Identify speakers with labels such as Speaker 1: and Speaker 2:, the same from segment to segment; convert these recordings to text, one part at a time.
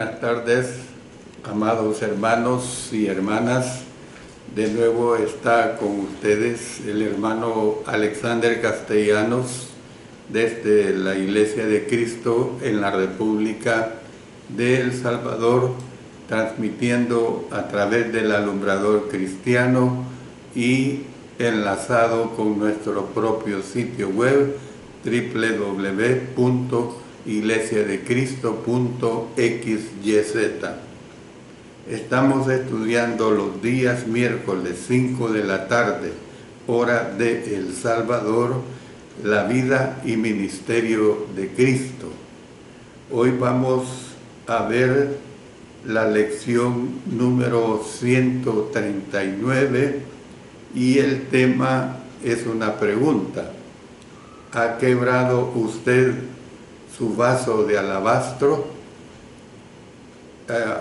Speaker 1: Buenas tardes, amados hermanos y hermanas. De nuevo está con ustedes el hermano Alexander Castellanos desde la Iglesia de Cristo en la República de El Salvador, transmitiendo a través del alumbrador cristiano y enlazado con nuestro propio sitio web www.iglesiadecristo.xyz. Estamos estudiando los días miércoles 5 de la tarde, hora de El Salvador, la vida y ministerio de Cristo. Hoy vamos a ver la lección número 139 y el tema es una pregunta. ¿Ha quebrado usted su vaso de alabastro?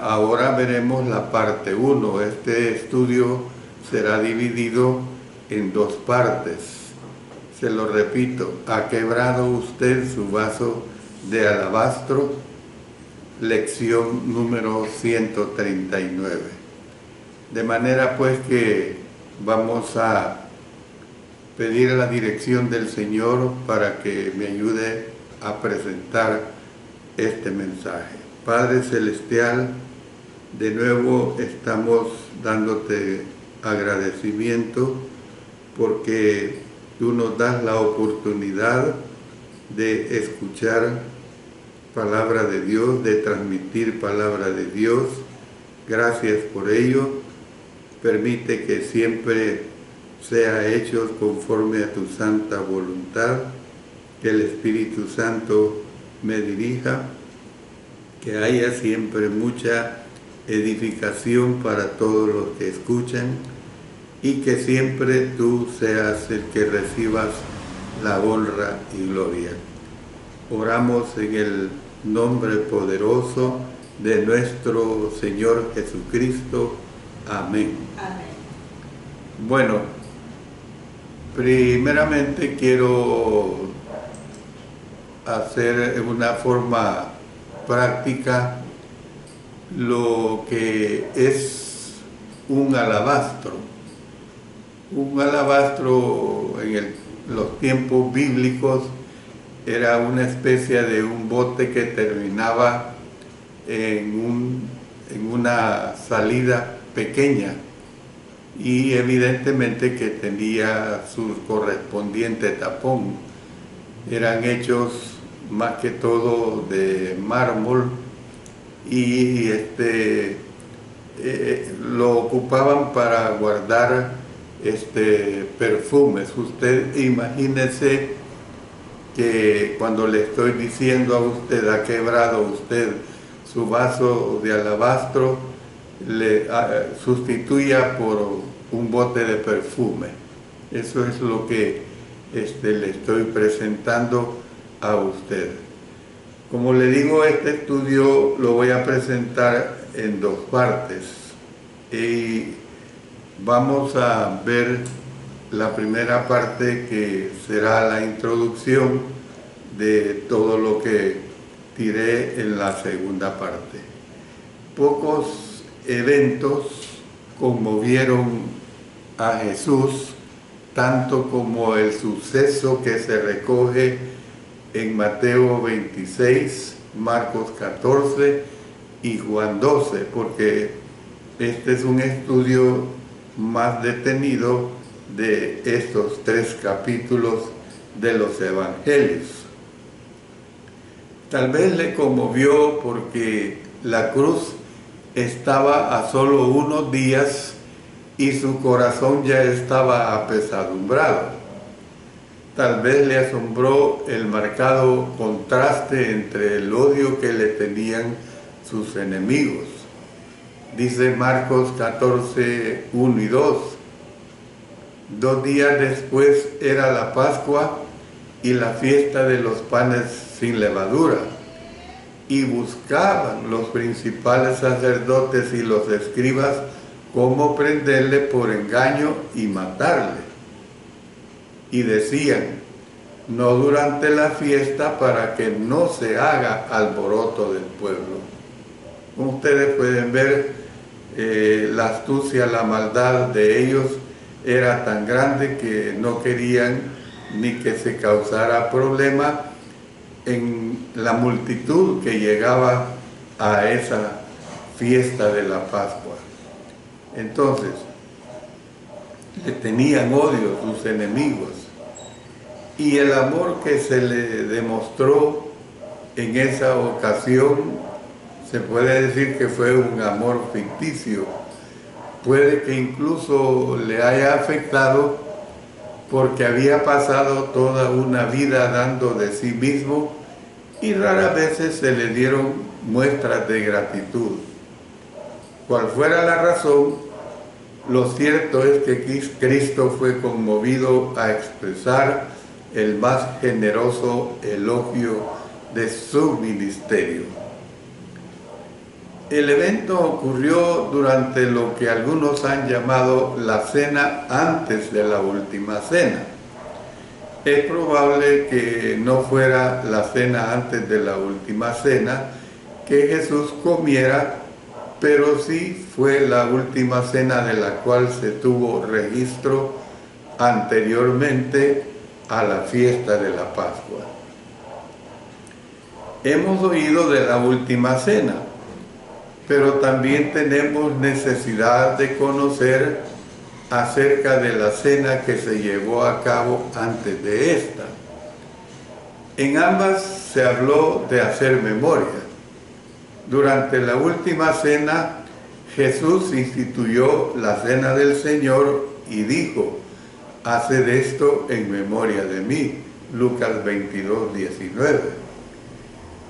Speaker 1: Ahora veremos la parte 1. Este estudio será dividido en dos partes. Se lo repito, ¿ha quebrado usted su vaso de alabastro? Lección número 139. De manera pues que vamos a pedir la dirección del Señor para que me ayude a presentar este mensaje. Padre Celestial, de nuevo estamos dándote agradecimiento porque tú nos das la oportunidad de escuchar palabra de Dios, de transmitir palabra de Dios. Gracias por ello. Permite que siempre sea hecho conforme a tu santa voluntad, que el Espíritu Santo me dirija, que haya siempre mucha edificación para todos los que escuchan y que siempre tú seas el que recibas la honra y gloria. Oramos en el nombre poderoso de nuestro Señor Jesucristo. Amén.
Speaker 2: Amén.
Speaker 1: Bueno, primeramente quiero hacer de una forma práctica lo que es un alabastro. Un alabastro en los tiempos bíblicos era una especie de un bote que terminaba en una salida pequeña y evidentemente que tenía su correspondiente tapón. Eran hechos más que todo de mármol y lo ocupaban para guardar perfumes. Usted imagínese que cuando le estoy diciendo a usted, ha quebrado usted su vaso de alabastro, le sustituya por un bote de perfume. Eso es lo que le estoy presentando a usted. Como le digo, este estudio lo voy a presentar en dos partes y vamos a ver la primera parte, que será la introducción de todo lo que diré en la segunda parte. Pocos eventos conmovieron a Jesús tanto como el suceso que se recoge en Mateo 26, Marcos 14 y Juan 12, porque este es un estudio más detenido de estos tres capítulos de los evangelios. Tal vez le conmovió porque la cruz estaba a solo unos días y su corazón ya estaba apesadumbrado. Tal vez le asombró el marcado contraste entre el odio que le tenían sus enemigos. Dice Marcos 14, 1 y 2. 2 días después era la Pascua y la fiesta de los panes sin levadura. Y buscaban los principales sacerdotes y los escribas cómo prenderle por engaño y matarle. Y decían: no durante la fiesta, para que no se haga alboroto del pueblo. Como ustedes pueden ver, la astucia, la maldad de ellos era tan grande que no querían ni que se causara problema en la multitud que llegaba a esa fiesta de la Pascua. Entonces, le tenían odio sus enemigos, y el amor que se le demostró en esa ocasión se puede decir que fue un amor ficticio. Puede que incluso le haya afectado porque había pasado toda una vida dando de sí mismo y raras veces se le dieron muestras de gratitud. Cual fuera la razón, lo cierto es que Cristo fue conmovido a expresar el más generoso elogio de su ministerio. El evento ocurrió durante lo que algunos han llamado la cena antes de la última cena. Es probable que no fuera la cena antes de la última cena que Jesús comiera, pero sí fue la última cena de la cual se tuvo registro anteriormente a la fiesta de la Pascua. Hemos oído de la última cena, pero también tenemos necesidad de conocer acerca de la cena que se llevó a cabo antes de esta. En ambas se habló de hacer memoria. Durante la última cena, Jesús instituyó la cena del Señor y dijo: haced esto en memoria de mí. Lucas 22, 19.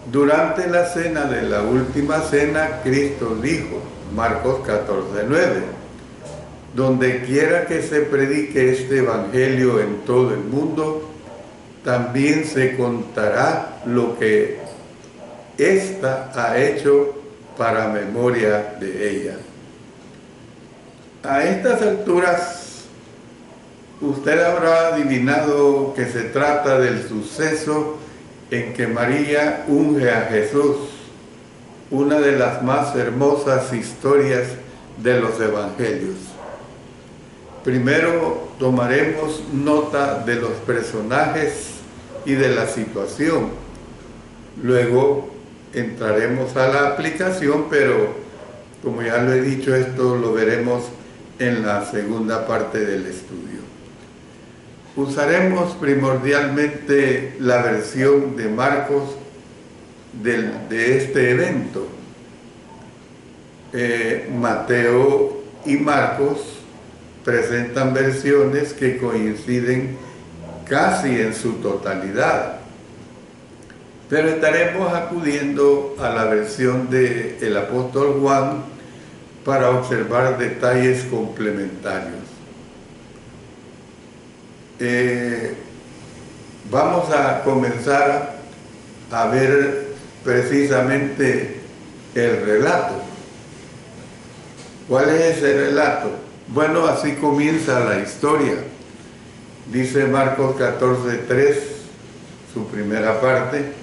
Speaker 1: Durante la cena de la última cena, Cristo dijo, Marcos 14, 9, donde quiera que se predique este evangelio en todo el mundo, también se contará lo que ésta ha hecho para memoria de ella. A estas alturas, usted habrá adivinado que se trata del suceso en que María unge a Jesús, una de las más hermosas historias de los evangelios. Primero tomaremos nota de los personajes y de la situación. Luego entraremos a la aplicación, pero como ya lo he dicho, esto lo veremos en la segunda parte del estudio. Usaremos primordialmente la versión de Marcos de este evento. Mateo y Marcos presentan versiones que coinciden casi en su totalidad, pero estaremos acudiendo a la versión del apóstol Juan para observar detalles complementarios. Vamos a comenzar a ver precisamente el relato. ¿Cuál es ese relato? Bueno, así comienza la historia. Dice Marcos 14:3, su primera parte: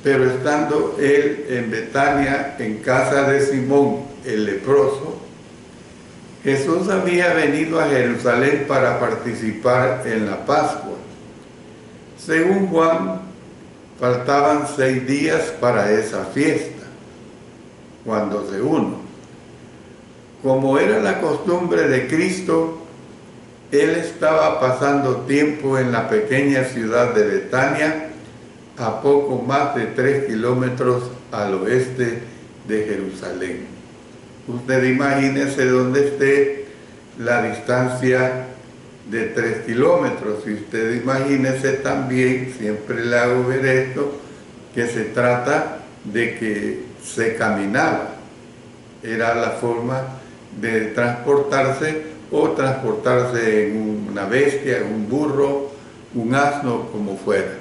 Speaker 1: pero estando él en Betania, en casa de Simón el leproso, Jesús había venido a Jerusalén para participar en la Pascua. Según Juan, faltaban 6 días para esa fiesta, cuando se uno. Como era la costumbre de Cristo, él estaba pasando tiempo en la pequeña ciudad de Betania, a poco más de 3 kilómetros al oeste de Jerusalén. Usted imagínese dónde esté la distancia de 3 kilómetros. Y usted imagínese también, siempre le hago ver esto, que se trata de que se caminaba. Era la forma de transportarse, o transportarse en una bestia, en un burro, un asno, como fuera.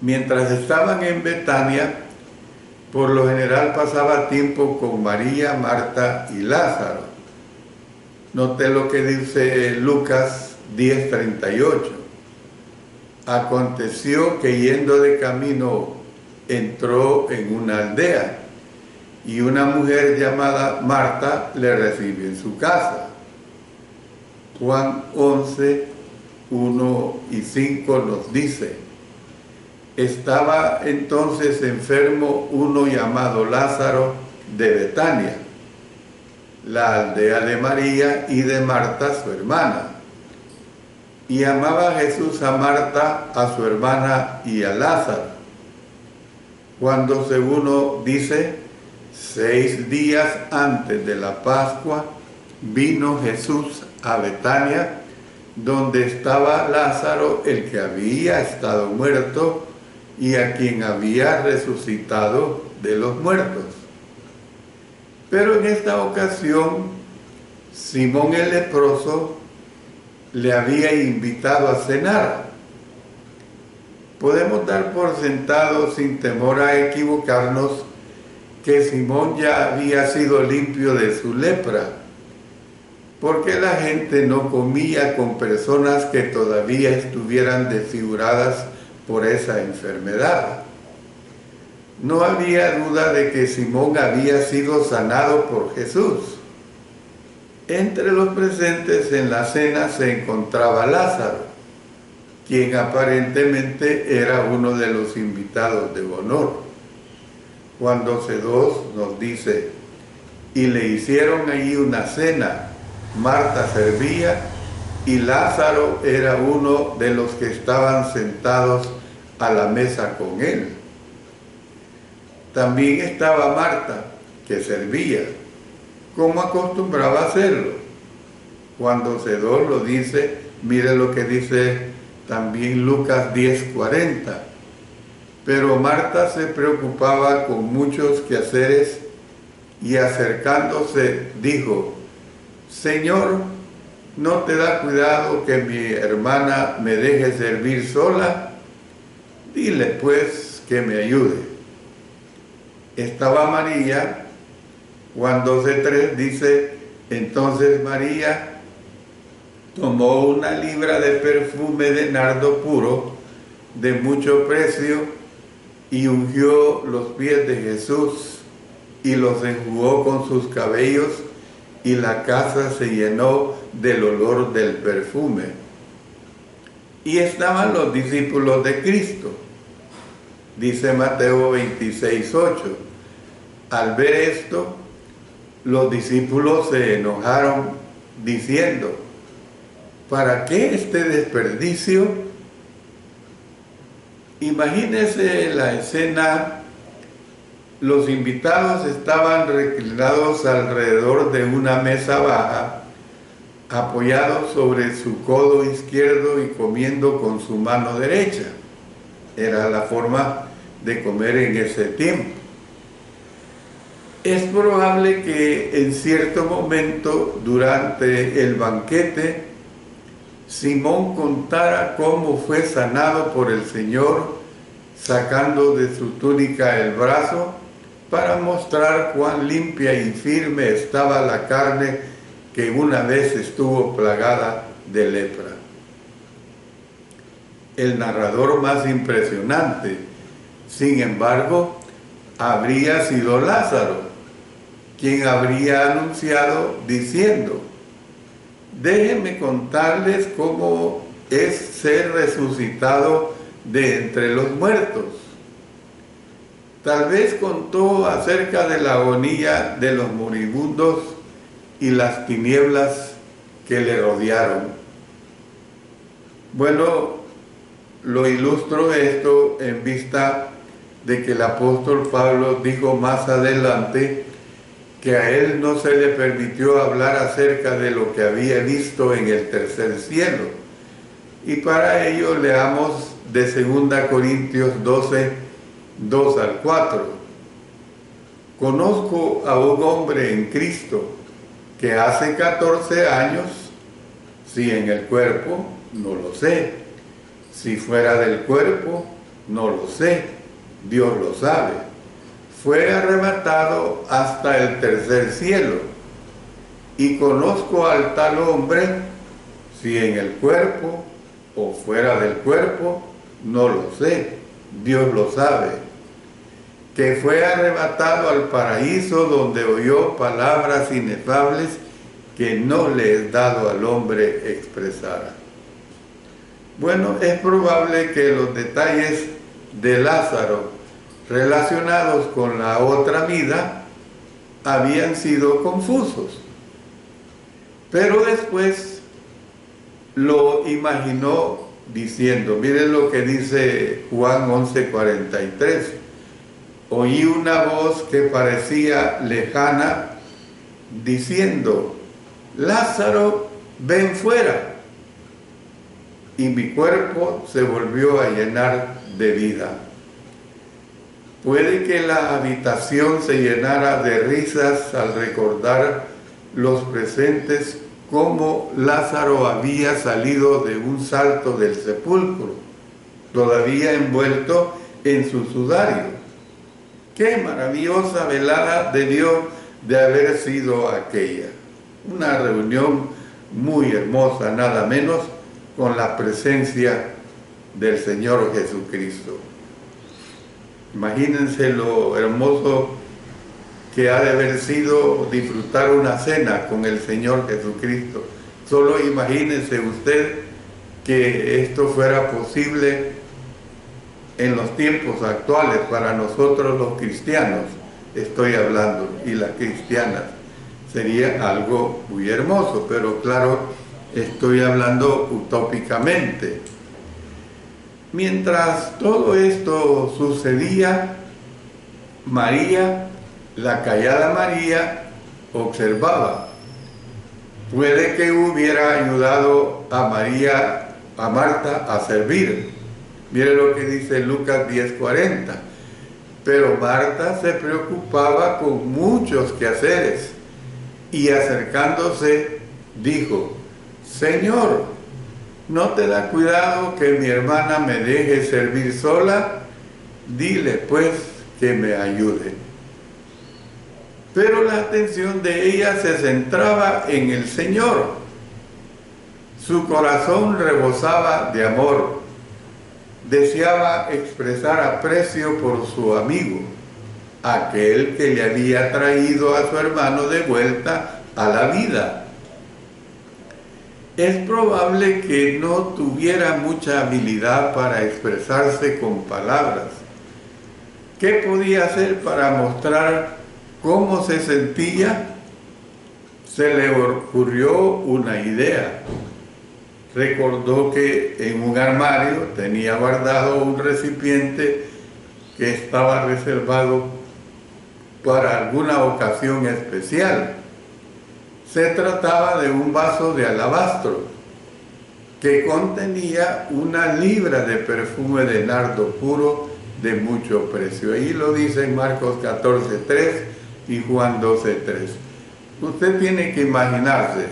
Speaker 1: Mientras estaban en Betania, por lo general pasaba tiempo con María, Marta y Lázaro. Note lo que dice Lucas 10:38. Aconteció que yendo de camino entró en una aldea y una mujer llamada Marta le recibió en su casa. Juan 11, 1 y 5 nos dice: estaba entonces enfermo uno llamado Lázaro de Betania, la aldea de María y de Marta su hermana. Y amaba Jesús a Marta, a su hermana y a Lázaro. Cuando, según uno dice, 6 días antes de la Pascua, vino Jesús a Betania, donde estaba Lázaro, el que había estado muerto y a quien había resucitado de los muertos. Pero en esta ocasión, Simón el leproso le había invitado a cenar. Podemos dar por sentado, sin temor a equivocarnos, que Simón ya había sido limpio de su lepra, porque la gente no comía con personas que todavía estuvieran desfiguradas por esa enfermedad. No había duda de que Simón había sido sanado por Jesús. Entre los presentes en la cena se encontraba Lázaro, quien aparentemente era uno de los invitados de honor. Juan 12:2 nos dice: y le hicieron allí una cena. Marta servía y Lázaro era uno de los que estaban sentados a la mesa con él. También estaba Marta, que servía, como acostumbraba hacerlo. Juan 12:2 lo dice, mire lo que dice también Lucas 10:40. Pero Marta se preocupaba con muchos quehaceres y acercándose dijo: Señor, ¿no te da cuidado que mi hermana me deje servir sola? Dile pues que me ayude. Estaba María. Juan 12:3 dice: entonces María tomó una libra de perfume de nardo puro, de mucho precio, y ungió los pies de Jesús, y los enjugó con sus cabellos, y la casa se llenó del olor del perfume. Y estaban los discípulos de Cristo. Dice Mateo 26:8. Al ver esto, los discípulos se enojaron, diciendo: ¿para qué este desperdicio? Imagínense la escena. Los invitados estaban reclinados alrededor de una mesa baja, apoyados sobre su codo izquierdo y comiendo con su mano derecha. Era la forma de comer en ese tiempo. Es probable que en cierto momento durante el banquete Simón contara cómo fue sanado por el Señor, sacando de su túnica el brazo para mostrar cuán limpia y firme estaba la carne que una vez estuvo plagada de lepra. El narrador más impresionante, sin embargo, habría sido Lázaro, quien habría anunciado diciendo: déjenme contarles cómo es ser resucitado de entre los muertos. Tal vez contó acerca de la agonía de los moribundos y las tinieblas que le rodearon. Bueno, lo ilustro esto en vista de que el apóstol Pablo dijo más adelante que a él no se le permitió hablar acerca de lo que había visto en el tercer cielo. Y para ello leamos de 2 Corintios 12, 2 al 4. Conozco a un hombre en Cristo que hace 14 años, si en el cuerpo, no lo sé. Si fuera del cuerpo, no lo sé. Dios lo sabe. Fue arrebatado hasta el tercer cielo. Y conozco al tal hombre, si en el cuerpo o fuera del cuerpo, no lo sé. Dios lo sabe. que fue arrebatado al paraíso donde oyó palabras inefables que no le es dado al hombre expresar. Bueno, es probable que los detalles de Lázaro relacionados con la otra vida habían sido confusos, pero después lo imaginó diciendo, miren lo que dice Juan 11:43, oí una voz que parecía lejana diciendo, Lázaro, ven fuera. Y mi cuerpo se volvió a llenar de vida. Puede que la habitación se llenara de risas al recordar los presentes cómo Lázaro había salido de un salto del sepulcro, todavía envuelto en su sudario. Qué maravillosa velada debió de haber sido aquella. Una reunión muy hermosa, nada menos, con la presencia del Señor Jesucristo. Imagínense lo hermoso que ha de haber sido disfrutar una cena con el Señor Jesucristo. Solo imagínense usted que esto fuera posible en los tiempos actuales para nosotros los cristianos, estoy hablando, y las cristianas. Sería algo muy hermoso, pero claro, estoy hablando utópicamente. Mientras todo esto sucedía, María, la callada María, observaba. Puede que hubiera ayudado a Marta a servir. Mire lo que dice Lucas 10:40. Pero Marta se preocupaba con muchos quehaceres y acercándose dijo, Señor, ¿no te da cuidado que mi hermana me deje servir sola? Dile pues que me ayude. Pero la atención de ella se centraba en el Señor. Su corazón rebosaba de amor. Deseaba expresar aprecio por su amigo, aquel que le había traído a su hermano de vuelta a la vida. Es probable que no tuviera mucha habilidad para expresarse con palabras. ¿Qué podía hacer para mostrar cómo se sentía? Se le ocurrió una idea. Recordó que en un armario tenía guardado un recipiente que estaba reservado para alguna ocasión especial. Se trataba de un vaso de alabastro que contenía 1 libra de perfume de nardo puro de mucho precio. Ahí lo dice en Marcos 14:3 y Juan 12:3. Usted tiene que imaginarse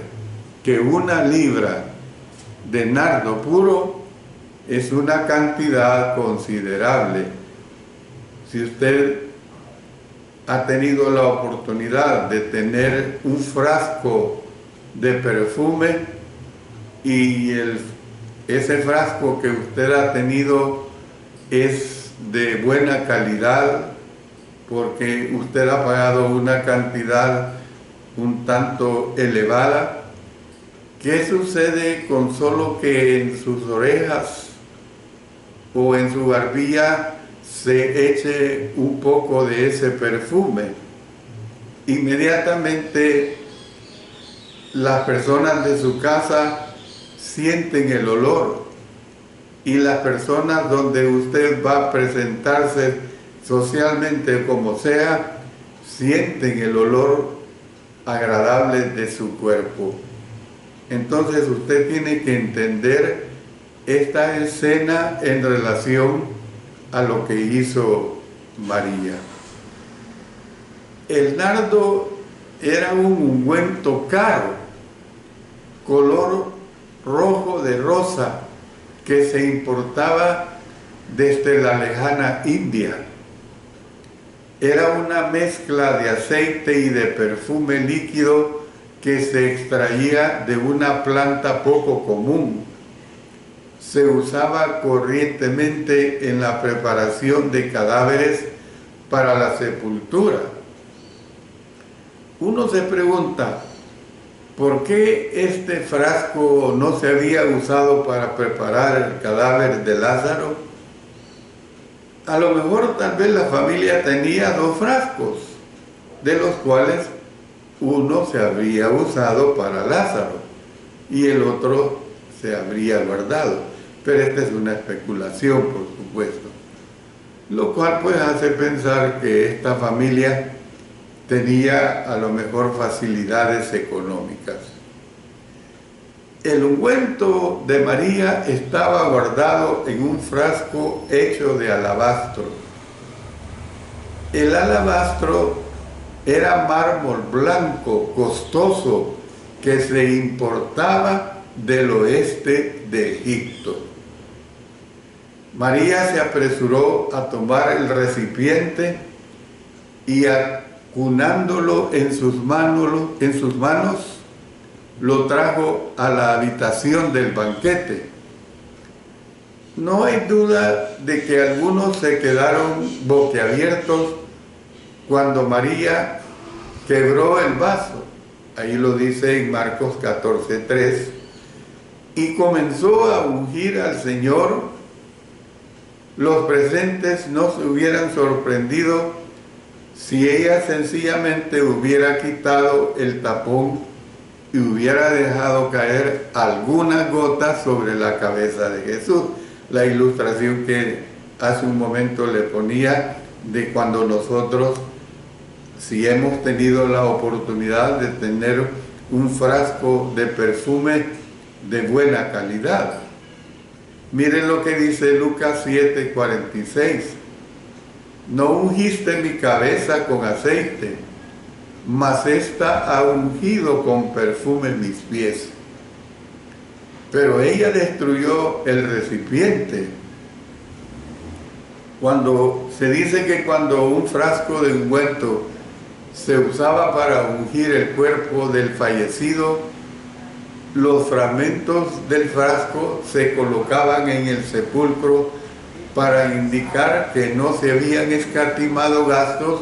Speaker 1: que 1 libra de nardo puro es una cantidad considerable. Si usted ha tenido la oportunidad de tener un frasco de perfume y ese frasco que usted ha tenido es de buena calidad porque usted ha pagado una cantidad un tanto elevada, ¿qué sucede con solo que en sus orejas o en su barbilla se eche un poco de ese perfume? Inmediatamente las personas de su casa sienten el olor y las personas donde usted va a presentarse socialmente como sea, sienten el olor agradable de su cuerpo. Entonces usted tiene que entender esta escena en relación a lo que hizo María. El nardo era un ungüento caro, color rojo de rosa, que se importaba desde la lejana India. Era una mezcla de aceite y de perfume líquido que se extraía de una planta poco común. Se usaba corrientemente en la preparación de cadáveres para la sepultura. Uno se pregunta, ¿por qué este frasco no se había usado para preparar el cadáver de Lázaro? A lo mejor tal vez la familia tenía 2 frascos, de los cuales uno se habría usado para Lázaro y el otro se habría guardado. Pero esta es una especulación, por supuesto. Lo cual pues hace pensar que esta familia tenía a lo mejor facilidades económicas. El ungüento de María estaba guardado en un frasco hecho de alabastro. El alabastro era mármol blanco, costoso, que se importaba del oeste de Egipto. María se apresuró a tomar el recipiente y acunándolo en sus manos, lo trajo a la habitación del banquete. No hay duda de que algunos se quedaron boquiabiertos cuando María quebró el vaso, ahí lo dice en Marcos 14:3, y comenzó a ungir al Señor. Los presentes no se hubieran sorprendido si ella sencillamente hubiera quitado el tapón y hubiera dejado caer algunas gotas sobre la cabeza de Jesús. La ilustración que hace un momento le ponía de cuando nosotros, si hemos tenido la oportunidad de tener un frasco de perfume de buena calidad. Miren lo que dice Lucas 7:46. No ungiste mi cabeza con aceite, mas ésta ha ungido con perfume mis pies. Pero ella destruyó el recipiente. Cuando se dice que cuando un frasco de ungüento se usaba para ungir el cuerpo del fallecido, los fragmentos del frasco se colocaban en el sepulcro para indicar que no se habían escatimado gastos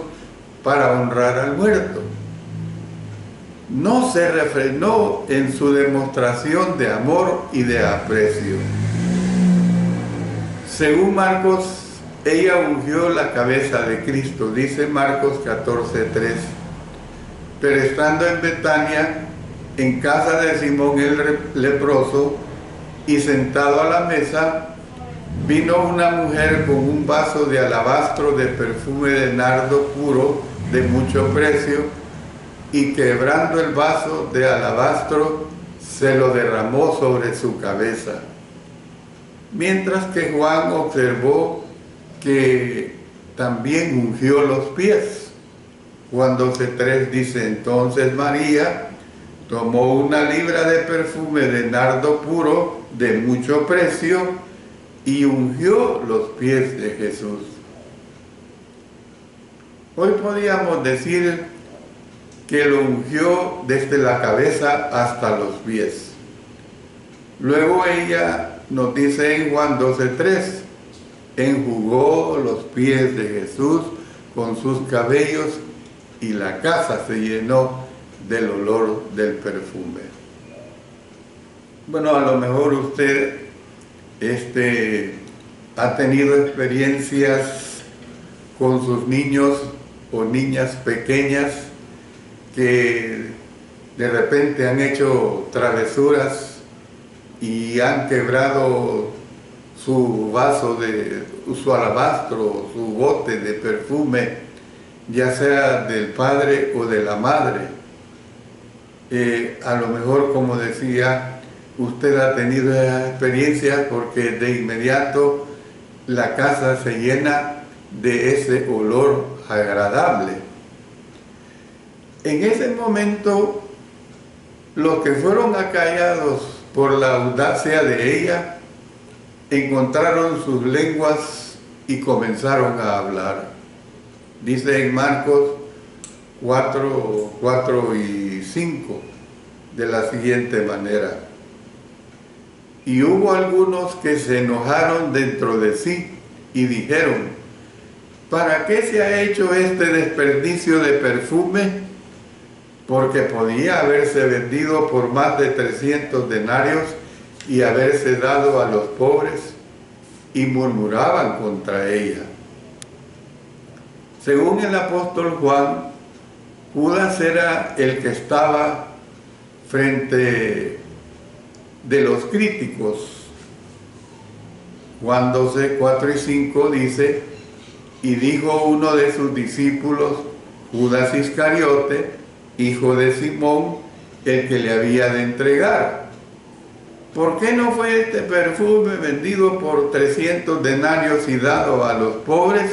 Speaker 1: para honrar al muerto. No se refrenó en su demostración de amor y de aprecio. Según Marcos, ella ungió la cabeza de Cristo, dice Marcos 14:3. Pero estando en Betania, en casa de Simón el leproso, y sentado a la mesa, vino una mujer con un vaso de alabastro de perfume de nardo puro de mucho precio, y quebrando el vaso de alabastro, se lo derramó sobre su cabeza. Mientras que Juan observó que también ungió los pies. Juan 12:3 dice, entonces María tomó una libra de perfume de nardo puro de mucho precio y ungió los pies de Jesús. Hoy podríamos decir que lo ungió desde la cabeza hasta los pies. Luego ella nos dice en Juan 12:3, enjugó los pies de Jesús con sus cabellos y la casa se llenó del olor del perfume. Bueno, a lo mejor usted ha tenido experiencias con sus niños o niñas pequeñas que de repente han hecho travesuras y han quebrado su vaso su alabastro, su bote de perfume, ya sea del padre o de la madre. A lo mejor, como decía, usted ha tenido esas experiencias porque de inmediato la casa se llena de ese olor agradable. En ese momento, los que fueron acallados por la audacia de ella, encontraron sus lenguas y comenzaron a hablar. Dice en Marcos 4 y 5 de la siguiente manera: y hubo algunos que se enojaron dentro de sí y dijeron, ¿para qué se ha hecho este desperdicio de perfume? Porque podía haberse vendido por más de 300 denarios y haberse dado a los pobres, y murmuraban contra ella. Según el apóstol Juan, Judas era el que estaba frente de los críticos. Juan 12, 4 y 5 dice: y dijo uno de sus discípulos, Judas Iscariote, hijo de Simón, el que le había de entregar: ¿por qué no fue este perfume vendido por 300 denarios y dado a los pobres?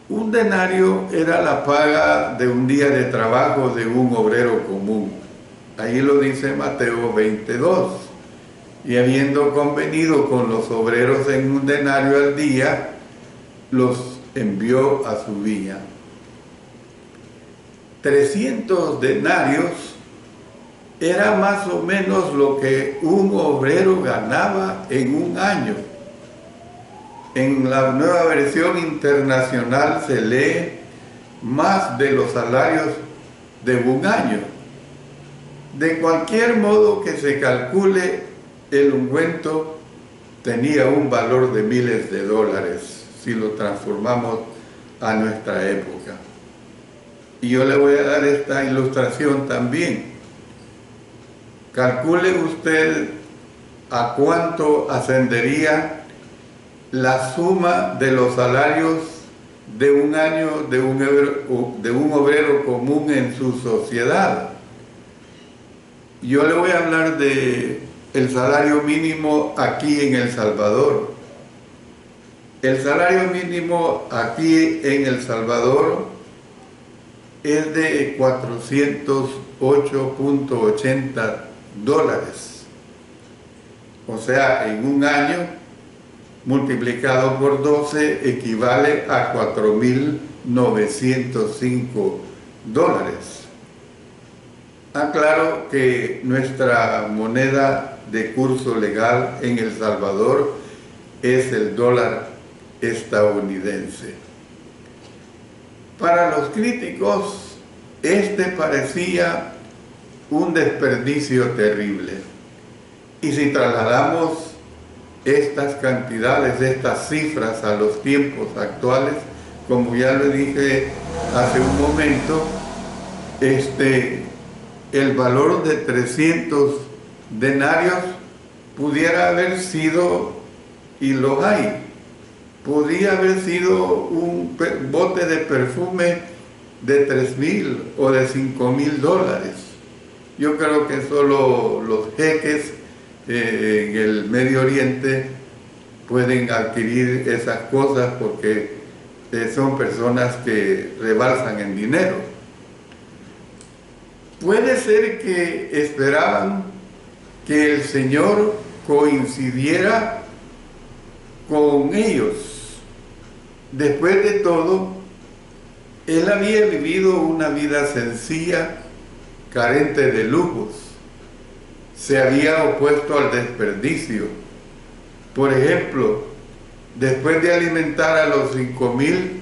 Speaker 1: Un denario era la paga de un día de trabajo de un obrero común. Ahí lo dice Mateo 22. Y habiendo convenido con los obreros en un denario al día, los envió a su viña. 300 denarios era más o menos lo que un obrero ganaba en un año. En la Nueva Versión Internacional se lee más de los salarios de un año. De cualquier modo que se calcule, el ungüento tenía un valor de miles de dólares si lo transformamos a nuestra época. Y yo le voy a dar esta ilustración también. Calcule usted a cuánto ascendería la suma de los salarios de un año de un obrero común en su sociedad. Yo le voy a hablar de el salario mínimo aquí en El Salvador. El salario mínimo aquí en El Salvador es de 408.80 dólares. O sea, en un año, multiplicado por 12, equivale a 4.905 dólares. Aclaro que nuestra moneda de curso legal en El Salvador es el dólar estadounidense. Para los críticos, este parecía un desperdicio terrible. Y si trasladamos estas cantidades, estas cifras a los tiempos actuales, como ya le dije hace un momento, el valor de 300 denarios pudiera haber sido, y lo hay, podía haber sido un bote de perfume de 3.000 o de 5.000 dólares. Yo creo que solo los jeques en el Medio Oriente pueden adquirir esas cosas porque son personas que rebalsan en dinero. Puede ser que esperaban que el Señor coincidiera con ellos. Después de todo, Él había vivido una vida sencilla, carente de lujos. Se había opuesto al desperdicio. Por ejemplo, después de alimentar a los 5.000,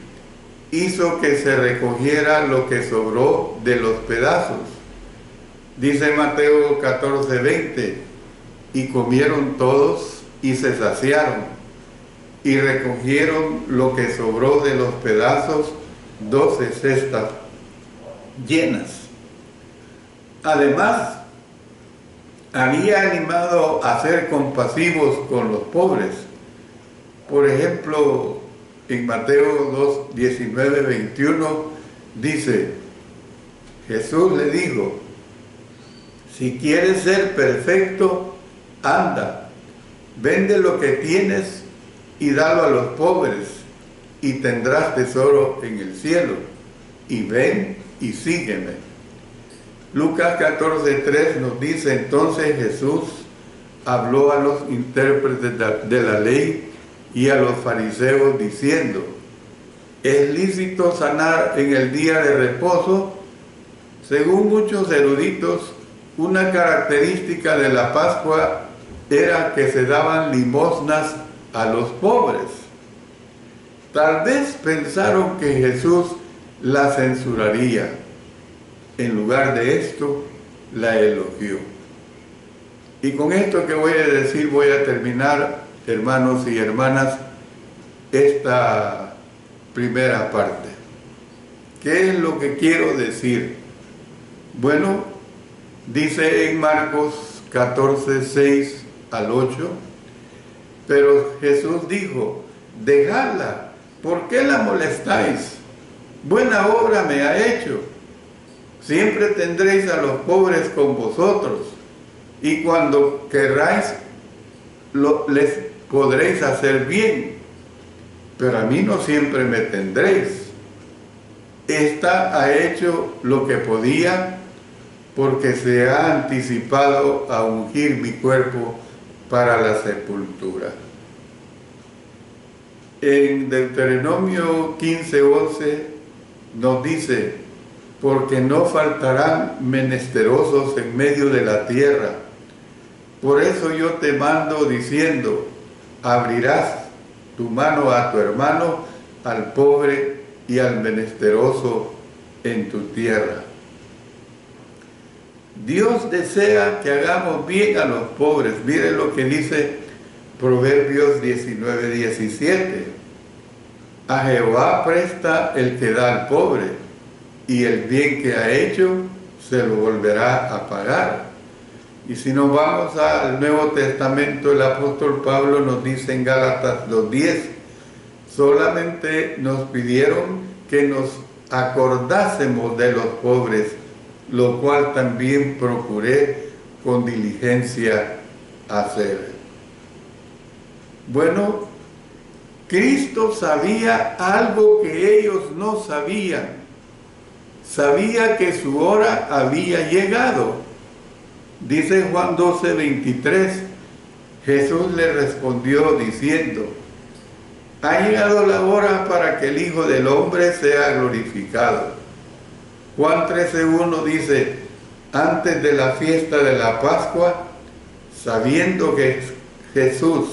Speaker 1: hizo que se recogiera lo que sobró de los pedazos. Dice Mateo 14:20, y comieron todos y se saciaron, y recogieron lo que sobró de los pedazos, 12 cestas llenas. Además, había animado a ser compasivos con los pobres. Por ejemplo, en Mateo 2:19-21 dice, Jesús le dijo, si quieres ser perfecto, anda, vende lo que tienes y dalo a los pobres, y tendrás tesoro en el cielo, y ven y sígueme. Lucas 14:3 nos dice, entonces Jesús habló a los intérpretes de la ley y a los fariseos diciendo, ¿es lícito sanar en el día de reposo? Según muchos eruditos, una característica de la Pascua era que se daban limosnas a los pobres. Tal vez pensaron que Jesús la censuraría. En lugar de esto, la elogió. Y con esto que voy a decir, voy a terminar, hermanos y hermanas, esta primera parte. ¿Qué es lo que quiero decir? Bueno, dice en Marcos 14, 6 al 8, pero Jesús dijo, dejadla, ¿por qué la molestáis? Buena obra me ha hecho. Siempre tendréis a los pobres con vosotros, y cuando querráis, les podréis hacer bien, pero a mí no siempre me tendréis. Esta ha hecho lo que podía, porque se ha anticipado a ungir mi cuerpo para la sepultura. En Deuteronomio 15:11 nos dice, porque no faltarán menesterosos en medio de la tierra. Por eso yo te mando diciendo, abrirás tu mano a tu hermano, al pobre y al menesteroso en tu tierra. Dios desea que hagamos bien a los pobres. Miren lo que dice Proverbios 19:17. A Jehová presta el que da al pobre, y el bien que ha hecho se lo volverá a pagar. Y si nos vamos al Nuevo Testamento, el apóstol Pablo nos dice en Gálatas 2:10, solamente nos pidieron que nos acordásemos de los pobres, lo cual también procuré con diligencia hacer. Bueno, Cristo sabía algo que ellos no sabían. Sabía que su hora había llegado. Dice Juan 12:23, Jesús le respondió diciendo, ha llegado la hora para que el Hijo del Hombre sea glorificado. Juan 13:1 dice, antes de la fiesta de la Pascua, sabiendo que Jesús,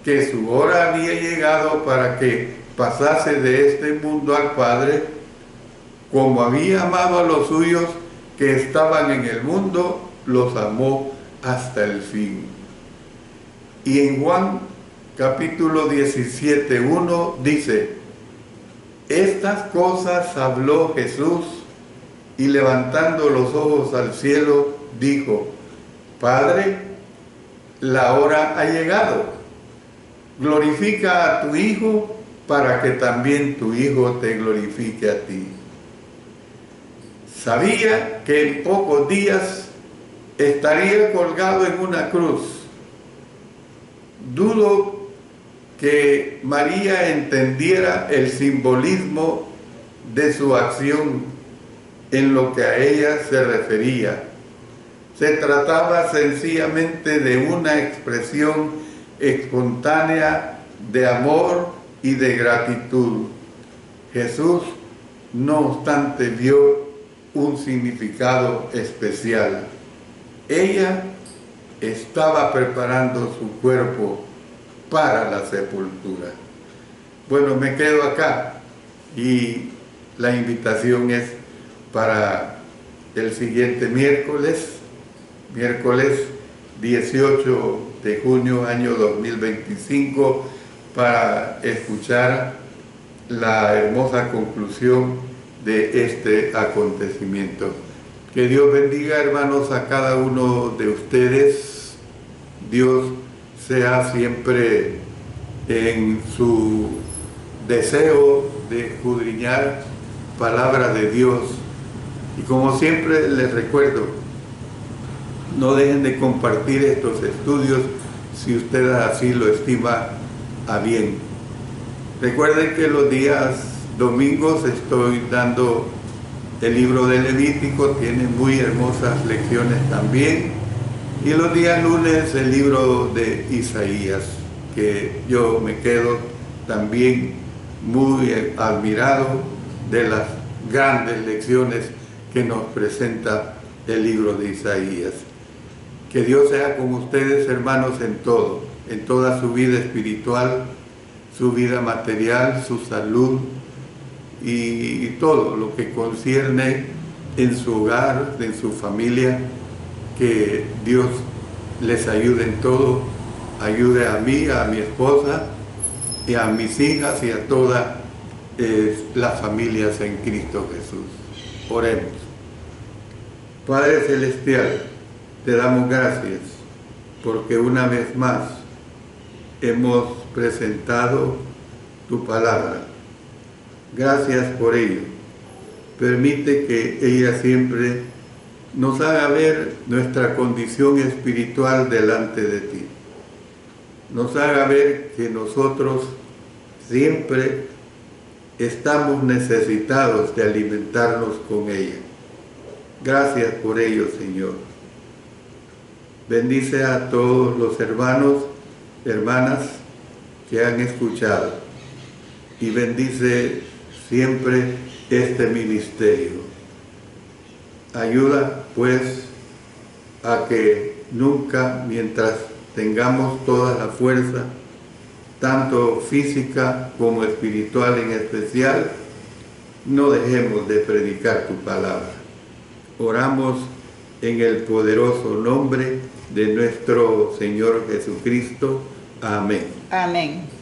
Speaker 1: que su hora había llegado para que pasase de este mundo al Padre, como había amado a los suyos que estaban en el mundo, los amó hasta el fin. Y en Juan capítulo 17:1 dice, estas cosas habló Jesús y levantando los ojos al cielo dijo, Padre, la hora ha llegado. Glorifica a tu Hijo para que también tu Hijo te glorifique a ti. Sabía que en pocos días estaría colgado en una cruz. Dudo que María entendiera el simbolismo de su acción en lo que a ella se refería. Se trataba sencillamente de una expresión espontánea de amor y de gratitud. Jesús, no obstante, vio un significado especial. Ella estaba preparando su cuerpo para la sepultura. Bueno, me quedo acá y la invitación es para el siguiente miércoles 18 de junio, año 2025, para escuchar la hermosa conclusión de este acontecimiento. Que Dios bendiga, hermanos, a cada uno de ustedes. Dios sea siempre en su deseo de escudriñar palabra de Dios. Y como siempre les recuerdo, no dejen de compartir estos estudios si usted así lo estima a bien. Recuerden que los días domingos estoy dando el libro de Levítico, tiene muy hermosas lecciones también. Y los días lunes el libro de Isaías, que yo me quedo también muy admirado de las grandes lecciones que nos presenta el libro de Isaías. Que Dios sea con ustedes, hermanos, en todo, en toda su vida espiritual, su vida material, su salud y todo lo que concierne en su hogar, en su familia. Que Dios les ayude en todo, ayude a mí, a mi esposa y a mis hijas y a todas las familias en Cristo Jesús. Oremos. Padre Celestial, te damos gracias porque una vez más hemos presentado tu palabra. Gracias por ello. Permite que ella siempre nos haga ver nuestra condición espiritual delante de ti. Nos haga ver que nosotros siempre estamos necesitados de alimentarnos con ella. Gracias por ello, Señor. Bendice a todos los hermanos, hermanas que han escuchado y bendice siempre este ministerio. Ayuda, pues, a que nunca, mientras tengamos toda la fuerza, tanto física como espiritual en especial, no dejemos de predicar tu palabra. Oramos en el poderoso nombre de nuestro Señor Jesucristo. Amén.
Speaker 2: Amén.